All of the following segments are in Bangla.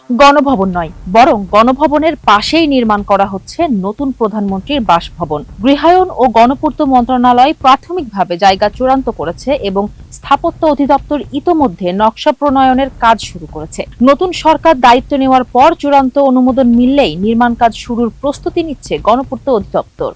গণভবন নয়, বরং গণভবনের পাশেই নির্মাণ করা হচ্ছে নতুন প্রধানমন্ত্রীর বাসভবন। গৃহায়ন ও গণপূর্ত মন্ত্রণালয় প্রাথমিকভাবে জায়গা চূড়ান্ত করেছে এবং স্থাপত্য অধিদপ্তর ইতোমধ্যে নকশা প্রণয়নের কাজ শুরু করেছে। নতুন সরকার দায়িত্ব নেওয়ার পর চূড়ান্ত অনুমোদন মিললেই নির্মাণ কাজ শুরুর প্রস্তুতি নিচ্ছে গণপূর্ত অধিদপ্তর।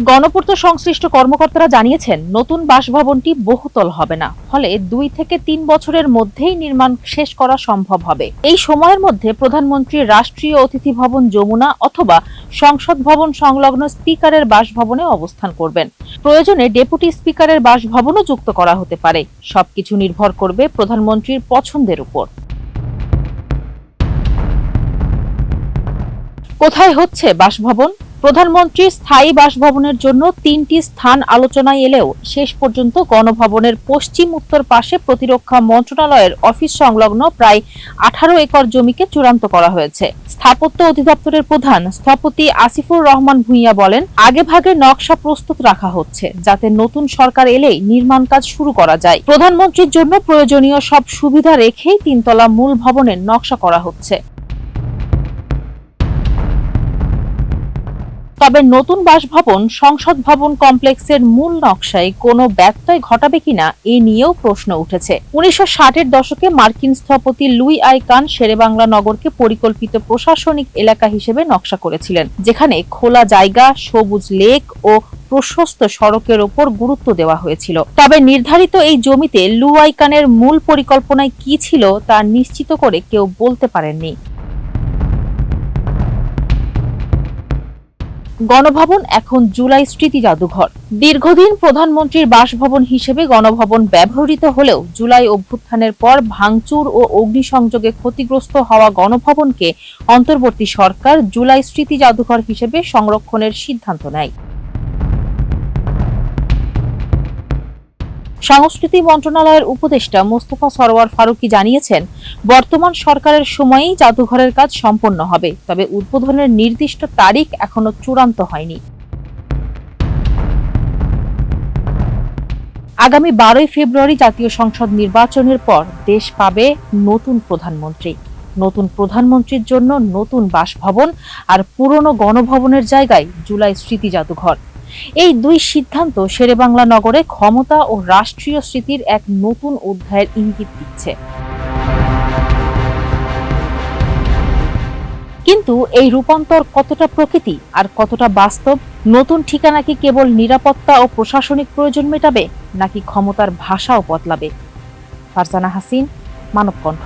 গণপূর্ত সংশ্লিষ্ট কর্মকর্তারা জানিয়েছেন, নতুন বাসভবনটি বহুতল হবে না, ফলে 2 থেকে 3 বছরের মধ্যেই নির্মাণ শেষ করা সম্ভব হবে। এই সময়ের মধ্যে প্রধানমন্ত্রী রাষ্ট্রীয় অতিথি ভবন যমুনা অথবা সংসদ ভবন সংলগ্ন স্পিকারের বাসভবনে অবস্থান করবেন। প্রয়োজনে ডেপুটি স্পিকারের বাসভবনও যুক্ত করা হতে পারে। সবকিছু নির্ভর করবে প্রধানমন্ত্রীর পছন্দের উপর। কোথায় হচ্ছে বাসভবন? প্রধানমন্ত্রীর স্থায়ী বাসভবনের জন্য 3টি স্থান আলোচনায় এলেও শেষ পর্যন্ত গণভবনের পশ্চিম উত্তর পাশে প্রতিরক্ষা মন্ত্রণালয়ের অফিস সংলগ্ন প্রায় 18 একর জমিকে চূড়ান্ত করা হয়েছে। স্থাপত্য অধিদপ্তরের প্রধান স্থপতি আসিফুর রহমান ভূঁইয়া বলেন, আগেভাগে নকশা প্রস্তুত রাখা হচ্ছে যাতে নতুন সরকার এলেই নির্মাণ কাজ শুরু করা যায়। প্রধানমন্ত্রীর জন্য প্রয়োজনীয় সব সুবিধা রেখেই 3 তলা মূল ভবনের নকশা করা হচ্ছে। তবে নতুন বাসভবন সংসদ ভবন কমপ্লেক্সের মূল নকশায় কোনো ব্যত্যয় ঘটাবে কিনা এ নিয়েও প্রশ্ন উঠেছে। 1960-এর দশকে মার্কিন স্থপতি লুই আই কান শেরেবাংলা নগরকে পরিকল্পিত প্রশাসনিক এলাকা হিসেবে নকশা করেছিলেন, যেখানে খোলা জায়গা, সবুজ লেক ও প্রশস্ত সড়কের ওপর গুরুত্ব দেওয়া হয়েছিল। তবে নির্ধারিত এই জমিতে লুই আই কানের মূল পরিকল্পনায় কি ছিল তা নিশ্চিত করে কেউ বলতে পারেননি। গণভবন এখন জুলাই স্মৃতি জাদুঘর। দীর্ঘদিন প্রধানমন্ত্রীর বাসভবন হিসেবে গণভবন ব্যবহৃত হলেও জুলাই অভ্যুত্থানের পর ভাঙচুর ও অগ্নিসংযোগে ক্ষতিগ্রস্ত হওয়া গণভবনকে অন্তর্বর্তী সরকার জুলাই স্মৃতি জাদুঘর হিসেবে সংরক্ষণের সিদ্ধান্ত নেয়। সংস্কৃতি মন্ত্রণালয়ের উপদেষ্টা মোস্তফা সরোয়ার ফারুকী জানিয়েছেন, বর্তমান সরকারের সময়েই জাদুঘরের কাজ সম্পন্ন হবে, তবে উদ্বোধনের নির্দিষ্ট তারিখ এখনো চূড়ান্ত হয়নি। আগামী 12 ফেব্রুয়ারি জাতীয় সংসদ নির্বাচনের পর দেশ পাবে নতুন প্রধানমন্ত্রী। নতুন প্রধানমন্ত্রীর জন্য নতুন বাসভবন আর পুরনো গণভবনের জায়গায় জুলাই স্মৃতি জাদুঘর। এই দুই সিদ্ধান্ত শেরেবাংলা নগরে ক্ষমতা ও রাষ্ট্রীয় স্মৃতির এক নতুন অধ্যায়ের ইঙ্গিত দিচ্ছে। কিন্তু এই রূপান্তর কতটা প্রকৃতি আর কতটা বাস্তব? নতুন ঠিকানা কি কেবল নিরাপত্তা ও প্রশাসনিক প্রয়োজন মেটাবে, নাকি ক্ষমতার ভাষাও বদলাবে? ফারজানা হাসিন, মানবকণ্ঠ।